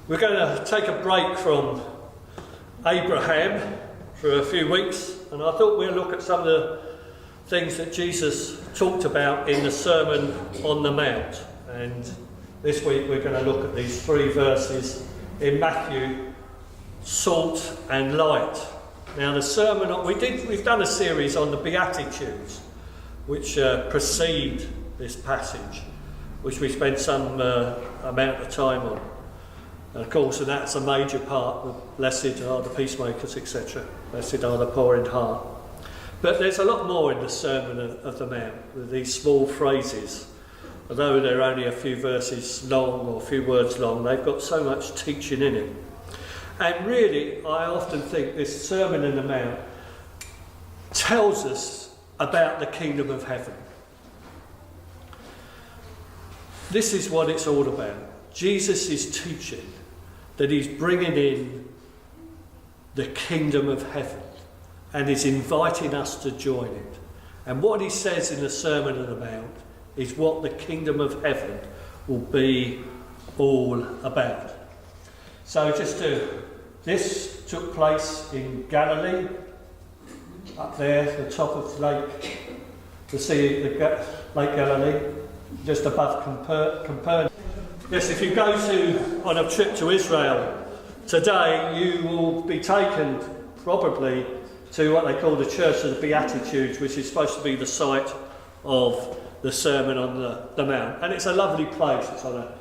We're going to take a break from Abraham for a few weeks, and I thought we'll look at some of the things that Jesus talked about in the Sermon on the Mount. And this week we're going to look at these 3 verses in Matthew, salt and light. Now the sermon, we've done a series on the Beatitudes, which precede this passage, which we spent some amount of time on. And of course, and that's a major part. Blessed are the peacemakers, etc. Blessed are the poor in heart. But there's a lot more in the Sermon of the Mount, with these small phrases. Although they're only a few verses long or a few words long, they've got so much teaching in it. And really, I often think this Sermon on the Mount tells us about the kingdom of heaven. This is what it's all about. Jesus is teaching that he's bringing in the kingdom of heaven and is inviting us to join it. And what he says in the Sermon on the Mount is what the kingdom of heaven will be all about. So this took place in Galilee, up there at the top of Lake Galilee, just above Capernaum. Yes, if you go on a trip to Israel today, you will be taken probably to what they call the Church of the Beatitudes, which is supposed to be the site of the Sermon on the Mount. And it's a lovely place. It's on a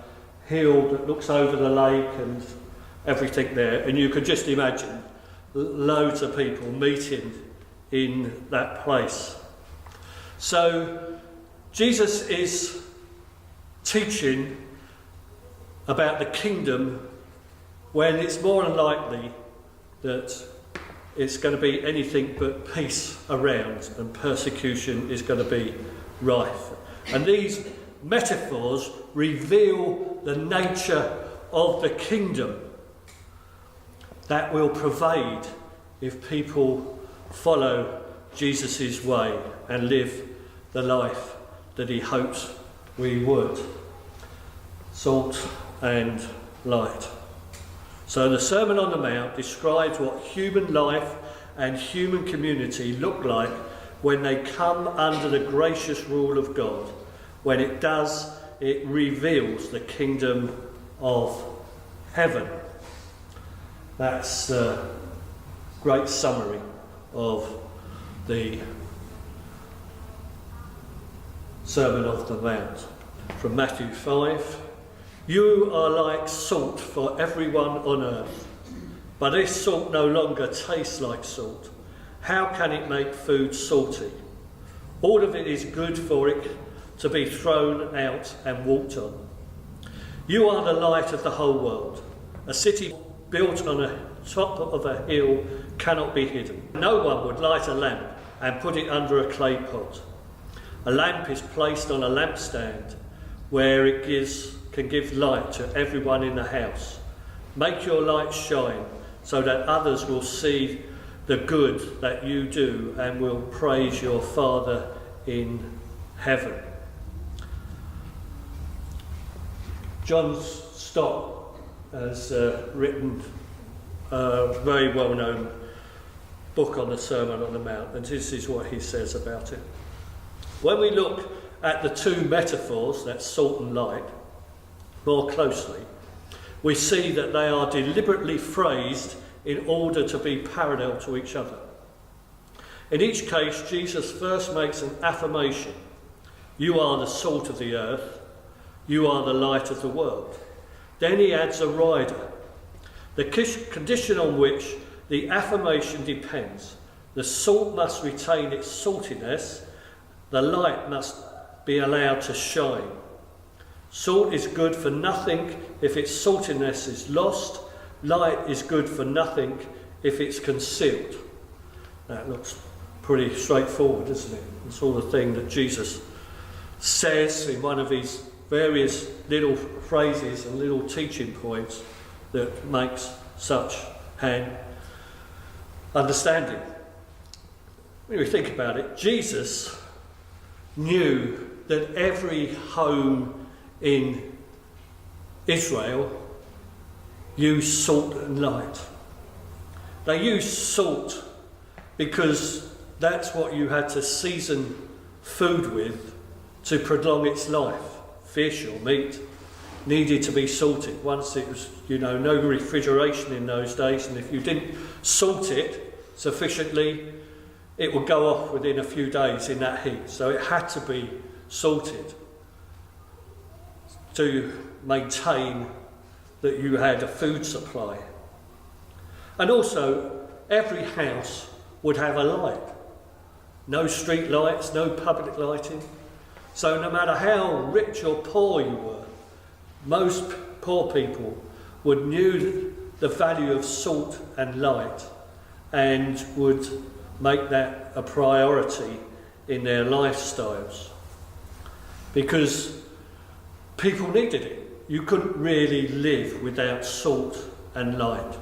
hill that looks over the lake and everything there. And you could just imagine loads of people meeting in that place. So Jesus is teaching about the kingdom when it's more unlikely that it's going to be anything but peace around and persecution is going to be rife. And these metaphors reveal the nature of the kingdom that will pervade if people follow Jesus' way and live the life that he hopes we would. Salt and light. So the Sermon on the Mount describes what human life and human community look like when they come under the gracious rule of God. When it does, it reveals the kingdom of heaven. That's a great summary of the Sermon of the Mount from Matthew 5. You are like salt for everyone on earth, but if salt no longer tastes like salt, how can it make food salty? All of it is good for it to be thrown out and walked on. You are the light of the whole world. A city built on the top of a hill cannot be hidden. No one would light a lamp and put it under a clay pot. A lamp is placed on a lampstand where it can give light to everyone in the house. Make your light shine so that others will see the good that you do and will praise your Father in heaven. John Stott has written a very well-known book on the Sermon on the Mount, and this is what he says about it. When we look at the 2 metaphors, that's salt and light, more closely, we see that they are deliberately phrased in order to be parallel to each other. In each case, Jesus first makes an affirmation. You are the salt of the earth. You are the light of the world. Then he adds a rider, the condition on which the affirmation depends. The salt must retain its saltiness. The light must be allowed to shine. Salt is good for nothing if its saltiness is lost. Light is good for nothing if it's concealed. That looks pretty straightforward, doesn't it? It's all the thing that Jesus says in one of his various little phrases and little teaching points that makes such an understanding. When we think about it, Jesus knew that every home in Israel use salt and light. They used salt because that's what you had to season food with to prolong its life. Fish or meat needed to be salted. Once it was, no refrigeration in those days, and if you didn't salt it sufficiently, it would go off within a few days in that heat. So it had to be salted to maintain that you had a food supply. And also, every house would have a light. No street lights, no public lighting. So no matter how rich or poor you were, most poor people would knew the value of salt and light and would make that a priority in their lifestyles, because people needed it. You couldn't really live without salt and light.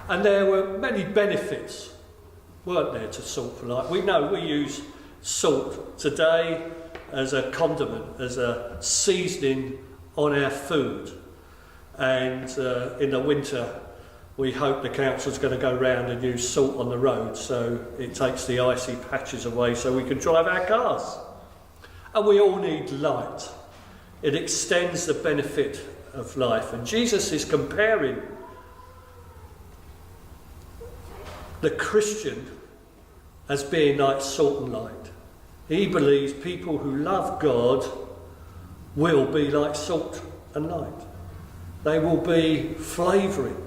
And there were many benefits, weren't there, to salt for light. We know we use salt today as a condiment, as a seasoning on our food. And in the winter, we hope the council's going to go round and use salt on the road so it takes the icy patches away so we can drive our cars. And we all need light. It extends the benefit of life. And Jesus is comparing the Christian as being like salt and light. He believes people who love God will be like salt and light. They will be flavouring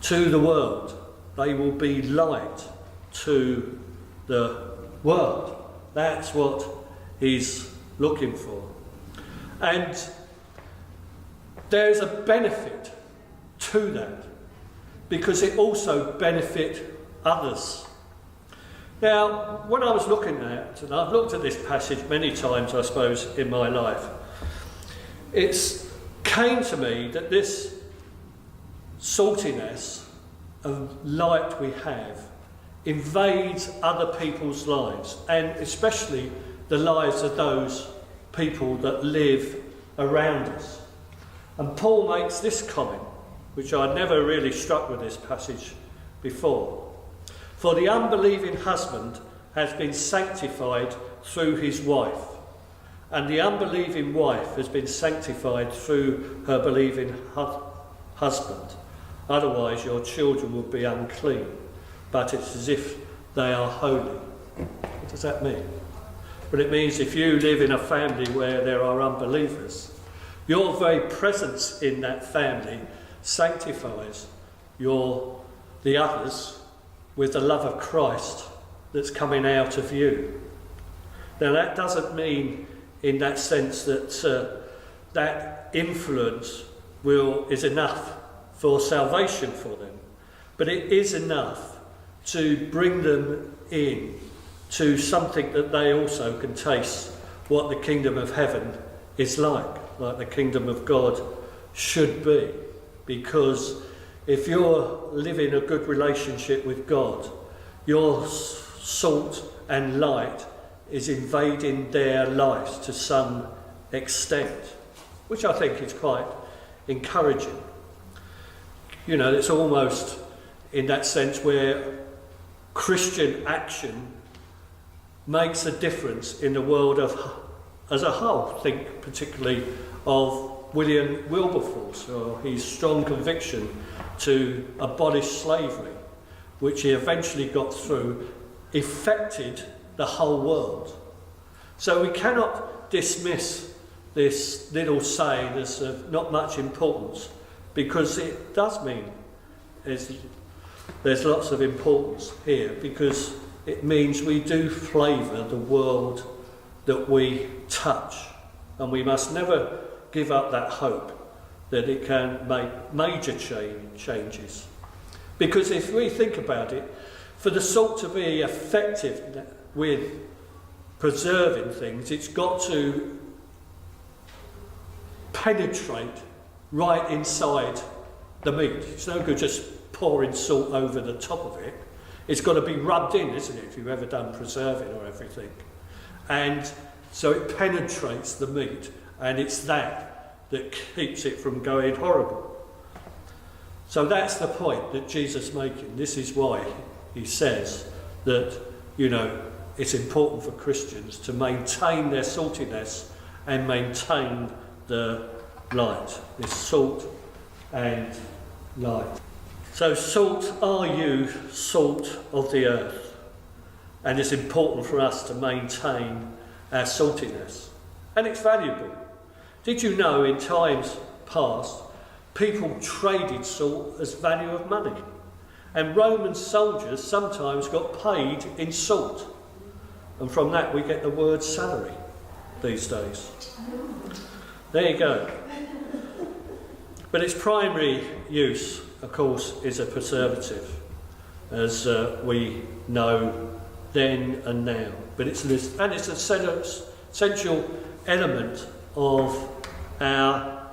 to the world. They will be light to the world. That's what he's looking for. And there's a benefit to that, because it also benefits others. Now, when I was looking at, and I've looked at this passage many times, I suppose, in my life, it came to me that this saltiness of light we have invades other people's lives, and especially the lives of those people that live around us. And Paul makes this comment, which I'd never really struck with this passage before. For the unbelieving husband has been sanctified through his wife, and the unbelieving wife has been sanctified through her believing husband. Otherwise your children will be unclean, but it's as if they are holy. What does that mean? Well, it means if you live in a family where there are unbelievers, your very presence in that family sanctifies the others with the love of Christ that's coming out of you. Now that doesn't mean in that sense that that influence is enough for salvation for them, but it is enough to bring them in to something that they also can taste what the kingdom of heaven is like the kingdom of God should be. Because if you're living a good relationship with God, your salt and light is invading their lives to some extent, which I think is quite encouraging. It's almost in that sense where Christian action makes a difference in the world as a whole. Think particularly of William Wilberforce, or his strong conviction to abolish slavery, which he eventually got through, affected the whole world. So we cannot dismiss this little saying as of not much importance, because it does mean there's lots of importance here, because it means we do flavour the world that we touch, and we must never give up that hope that it can make major changes. Because if we think about it, for the salt to be effective with preserving things, it's got to penetrate right inside the meat. It's no good just pouring salt over the top of it. It's got to be rubbed in, isn't it, if you've ever done preserving or everything. And so it penetrates the meat, and it's that keeps it from going horrible. So that's the point that Jesus is making. This is why he says that, it's important for Christians to maintain their saltiness and maintain the light. This salt and light. So salt, are you salt of the earth? And it's important for us to maintain our saltiness. And it's valuable. Did you know in times past, people traded salt as value of money? And Roman soldiers sometimes got paid in salt. And from that we get the word salary these days. There you go. But its primary use, of course, is a preservative, as we know then and now. But it's an essential element of our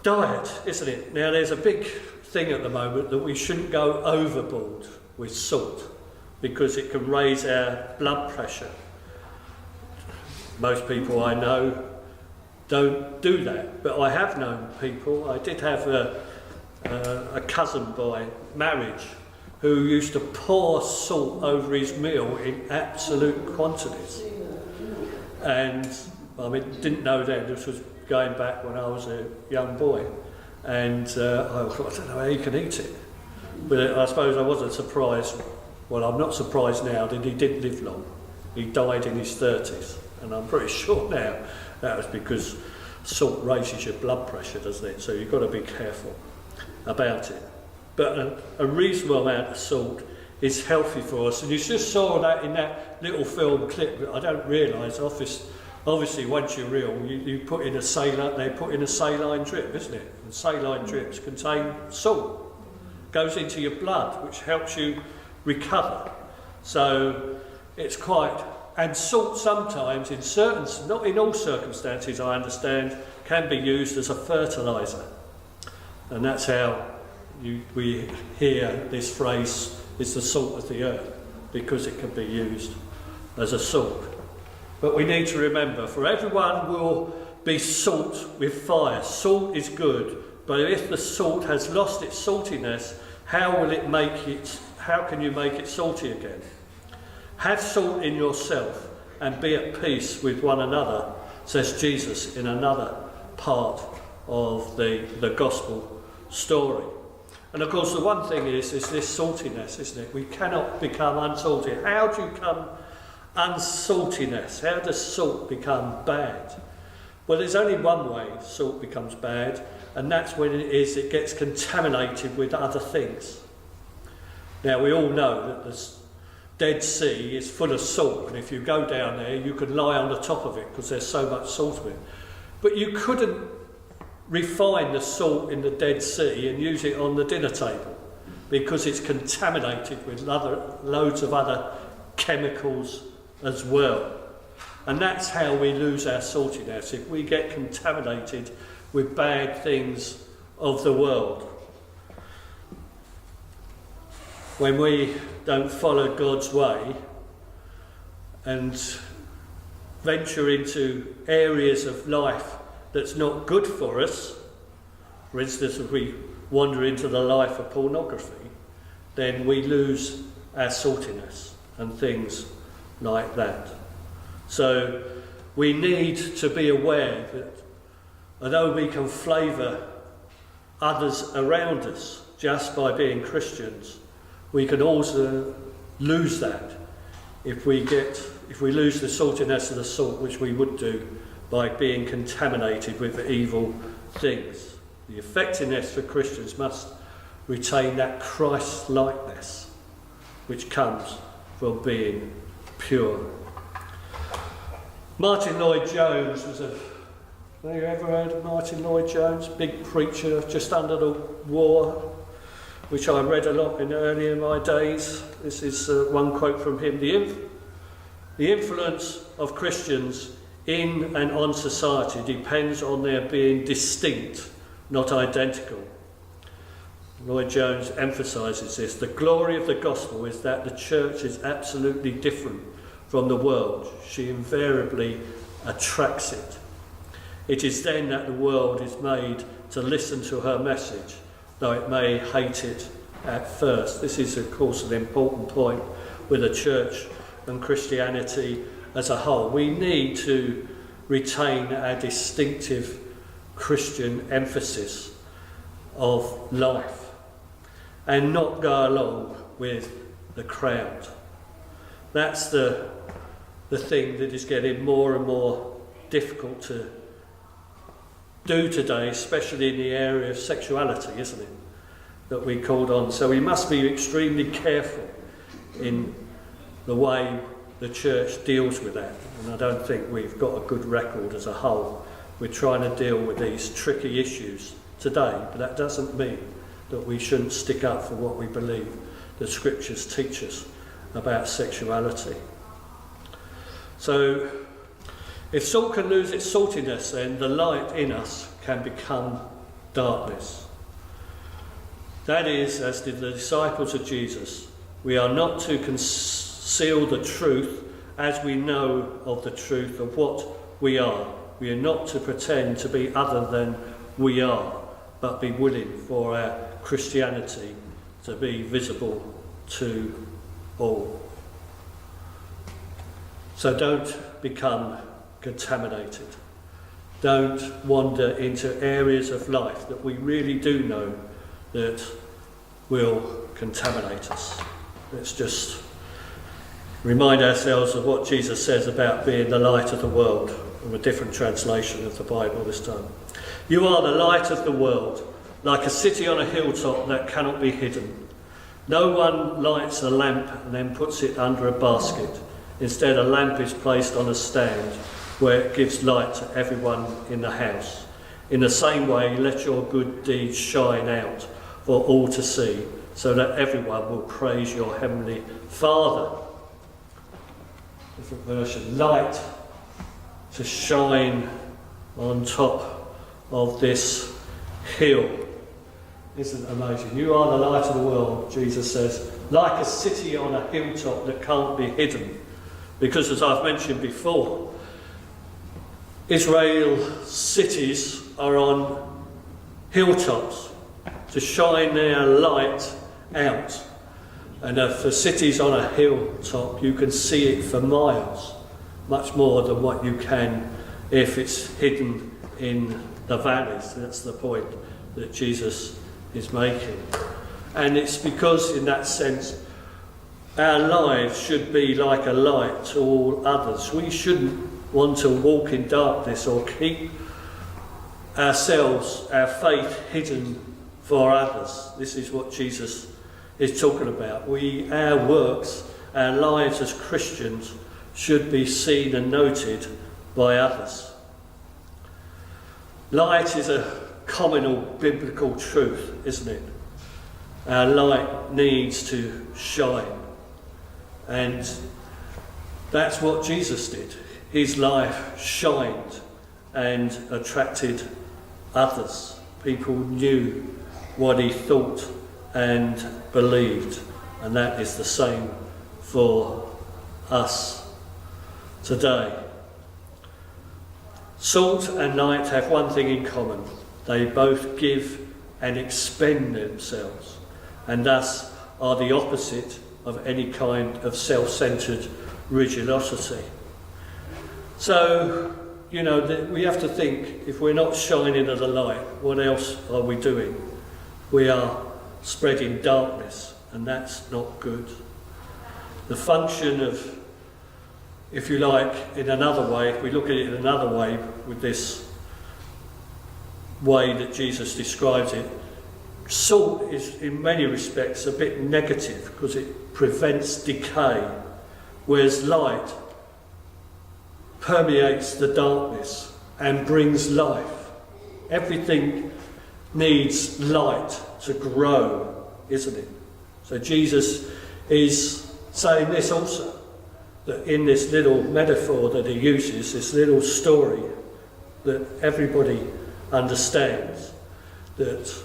diet, isn't it? Now, there's a big thing at the moment that we shouldn't go overboard with salt because it can raise our blood pressure. Most people I know don't do that, but I have known people. I did have a cousin by marriage who used to pour salt over his meal in absolute quantities. And I didn't know then, this was going back when I was a young boy. And I thought, I don't know how he can eat it. But I suppose I wasn't surprised. Well, I'm not surprised now that he didn't live long. He died in his 30s. And I'm pretty sure now that was because salt raises your blood pressure, doesn't it? So you've got to be careful about it. But a reasonable amount of salt is healthy for us. And you just saw that in that little film clip. I don't realise, obviously once you're ill, you put in a saline, they put in a saline drip, isn't it? And saline drips contain salt. Goes into your blood, which helps you recover. So it's quite... And salt sometimes, in certain, not in all circumstances I understand, can be used as a fertiliser. And that's how we hear this phrase, it's the salt of the earth, because it can be used as a salt. But we need to remember, for everyone will be salt with fire. Salt is good, but if the salt has lost its saltiness, how can you make it salty again? Have salt in yourself and be at peace with one another, says Jesus in another part of the gospel story. And of course the one thing is this saltiness, isn't it? We cannot become unsalty. How do you become unsaltiness? How does salt become bad? Well, there's only one way salt becomes bad, and that's when it gets contaminated with other things. Now we all know that the Dead Sea is full of salt, and if you go down there you can lie on the top of it because there's so much salt in it. But you couldn't refine the salt in the Dead Sea and use it on the dinner table because it's contaminated with loads of other chemicals as well. And that's how we lose our saltiness, if we get contaminated with bad things of the world. When we don't follow God's way and venture into areas of life that's not good for us, for instance, if we wander into the life of pornography, then we lose our saltiness and things like that. So we need to be aware that although we can flavour others around us just by being Christians, we can also lose that if we lose the saltiness of the salt, which we would do by being contaminated with evil things. The effectiveness for Christians must retain that Christ-likeness which comes from being pure. Martin Lloyd-Jones was have you ever heard of Martin Lloyd-Jones? Big preacher just under the war, which I read a lot in early in my days. This is one quote from him. The influence of Christians in and on society depends on their being distinct, not identical. Lloyd-Jones emphasises this. The glory of the gospel is that the church is absolutely different from the world. She invariably attracts it. It is then that the world is made to listen to her message, though it may hate it at first. This is, of course, an important point with the church and Christianity as a whole. We need to retain our distinctive Christian emphasis of life and not go along with the crowd. That's the thing that is getting more and more difficult to do today, especially in the area of sexuality, isn't it? That we called on. So we must be extremely careful in the way the church deals with that. And I don't think we've got a good record as a whole. We're trying to deal with these tricky issues today, but that doesn't mean that we shouldn't stick up for what we believe the scriptures teach us about sexuality. So, if salt can lose its saltiness, then the light in us can become darkness. That is, as did the disciples of Jesus, we are not to conceal the truth as we know of the truth of what we are. We are not to pretend to be other than we are, but be willing for our Christianity to be visible to all. So don't become contaminated. Don't wander into areas of life that we really do know that will contaminate us. Let's just remind ourselves of what Jesus says about being the light of the world, from a different translation of the Bible this time. You are the light of the world, like a city on a hilltop that cannot be hidden. No one lights a lamp and then puts it under a basket. Instead, a lamp is placed on a stand where it gives light to everyone in the house. In the same way, let your good deeds shine out for all to see, so that everyone will praise your heavenly Father. Different version. Light to shine on top of this hill. Isn't it amazing? You are the light of the world, Jesus says, like a city on a hilltop that can't be hidden. Because, as I've mentioned before, Israel's cities are on hilltops to shine their light out. And if the city's on a hilltop, you can see it for miles, much more than what you can if it's hidden in the valleys. That's the point that Jesus is making. And it's because, in that sense, our lives should be like a light to all others. We shouldn't want to walk in darkness or keep ourselves, our faith, hidden for others. This is what Jesus is talking about. Our works, our lives as Christians should be seen and noted by others. Light is a communal biblical truth, isn't it? Our light needs to shine. And that's what Jesus did. His life shined and attracted others. People knew what he thought and believed. And that is the same for us today. Salt and light have one thing in common. They both give and expend themselves, and thus are the opposite of any kind of self-centred religiosity. So, we have to think, if we're not shining as a light, what else are we doing? We are spreading darkness, and that's not good. The function of, if you like, in another way, if we look at it in another way, with this way that Jesus describes it, salt is in many respects a bit negative because it prevents decay, whereas light permeates the darkness and brings life. Everything needs light to grow, isn't it? So Jesus is saying this also, that in this little metaphor that he uses, this little story that everybody understands, that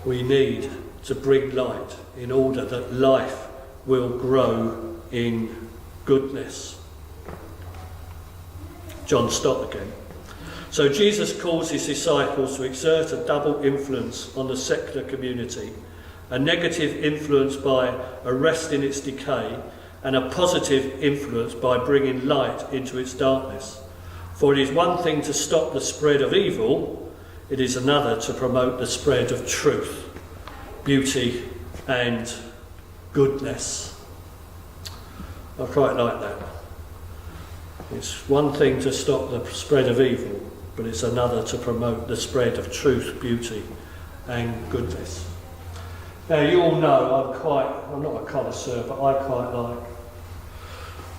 we need to bring light in order that life will grow in goodness. John Stott again. So Jesus calls his disciples to exert a double influence on the secular community, a negative influence by arresting its decay, and a positive influence by bringing light into its darkness. For it is one thing to stop the spread of evil, it is another to promote the spread of truth, beauty and goodness. I quite like that. It's one thing to stop the spread of evil, but it's another to promote the spread of truth, beauty and goodness. Now you all know I'm not a connoisseur, but I quite like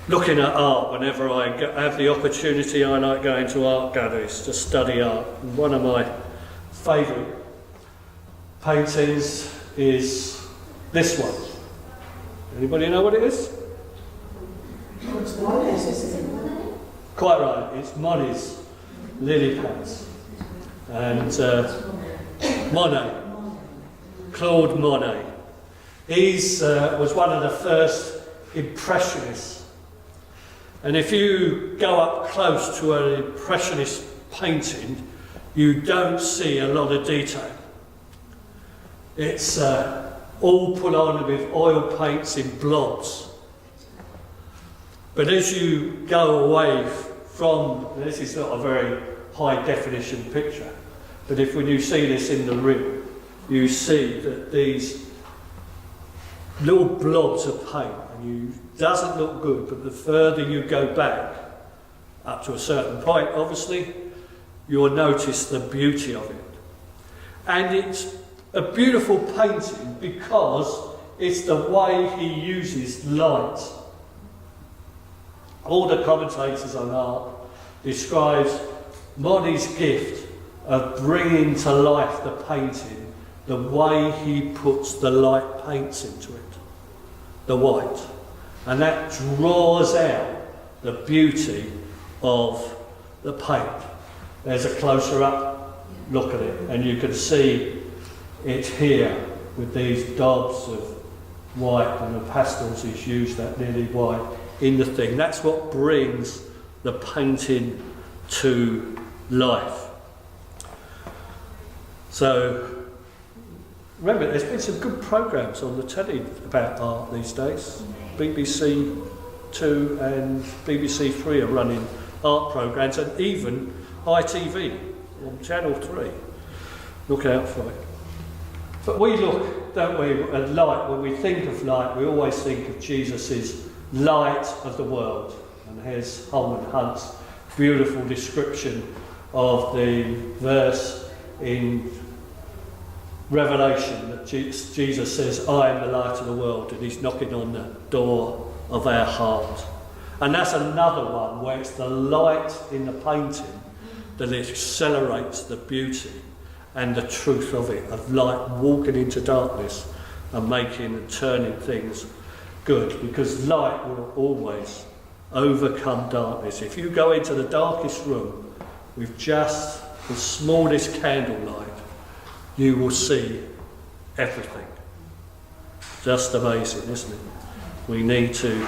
looking at art. Whenever I have the opportunity, I like going to art galleries to study art. And one of my favourite paintings is this one. Anybody know what it is? It's Monet's, isn't it? Quite right, it's Monet's Lily Pads. And Monet, Claude Monet. He was one of the first Impressionists. And if you go up close to an Impressionist painting, you don't see a lot of detail. It's all put on with oil paints in blobs. But as you go away from, this is not a very high definition picture, but when you see this in the room, you see that these little blobs of paint, and it doesn't look good, but the further you go back, up to a certain point, obviously, you'll notice the beauty of it. And it's a beautiful painting because it's the way he uses light. All the commentators on art describes Monet's gift of bringing to life the painting the way he puts the light paints into it, the white. And that draws out the beauty of the paint. There's a closer up look at it, and you can see it here with these daubs of white, and the pastels is used, that nearly white, in the thing. That's what brings the painting to life. So remember, there's been some good programmes on the telly about art these days. BBC 2 and BBC 3 are running art programmes, and even ITV on Channel 3. Look out for it. But we look, don't we, at light. When we think of light, we always think of Jesus' light of the world. And here's Holman Hunt's beautiful description of the verse in Revelation that Jesus says, I am the light of the world, and he's knocking on the door of our heart. And that's another one where it's the light in the painting that accelerates the beauty and the truth of it, of light walking into darkness and making and turning things good, because light will always overcome darkness. If you go into the darkest room with just the smallest candlelight, you will see everything. Just amazing, isn't it? We need to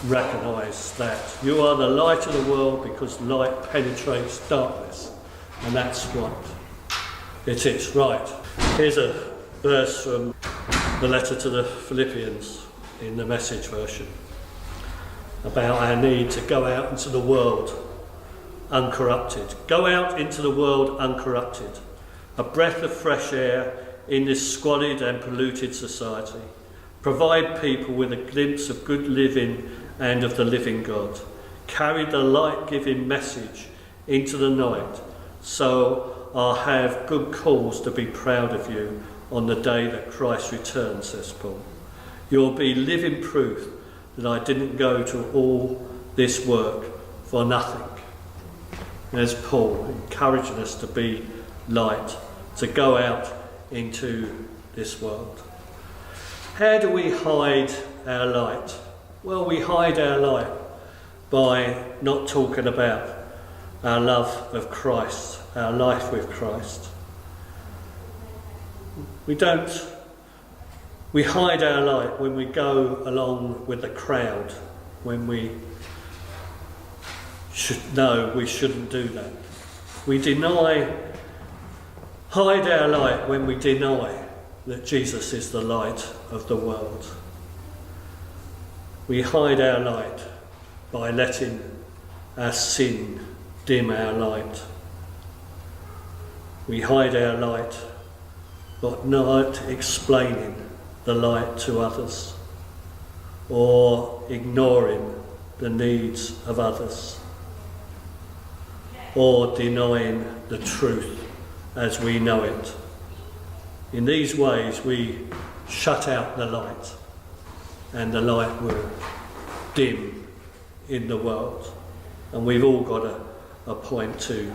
recognise that you are the light of the world because light penetrates darkness, and that's what it is. Right, here's a verse from the letter to the Philippians in the Message version about our need to go out into the world uncorrupted. Go out into the world uncorrupted, a breath of fresh air in this squalid and polluted society. Provide people with a glimpse of good living and of the living God. Carry the light-giving message into the night, so I'll have good cause to be proud of you on the day that Christ returns, says Paul. You'll be living proof that I didn't go to all this work for nothing. There's Paul encouraging us to be light, to go out into this world. How do we hide our light? Well, we hide our light by not talking about our love of Christ, our life with Christ. We hide our light when we go along with the crowd, when we should know we shouldn't do that. We hide our light when we deny that Jesus is the light of the world. We hide our light by letting our sin dim our light. We hide our light by not explaining the light to others or ignoring the needs of others or denying the truth as we know it. In these ways we shut out the light, and the light will dim in the world. And we've all got a point to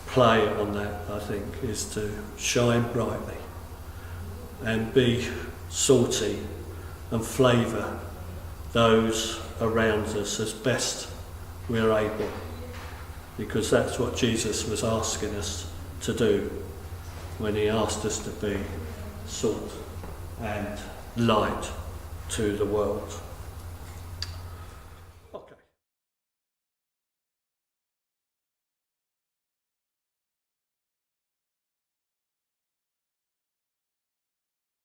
play on that, I think, is to shine brightly and be salty and flavour those around us as best we're able, because that's what Jesus was asking us to do when he asked us to be salt and light to the world.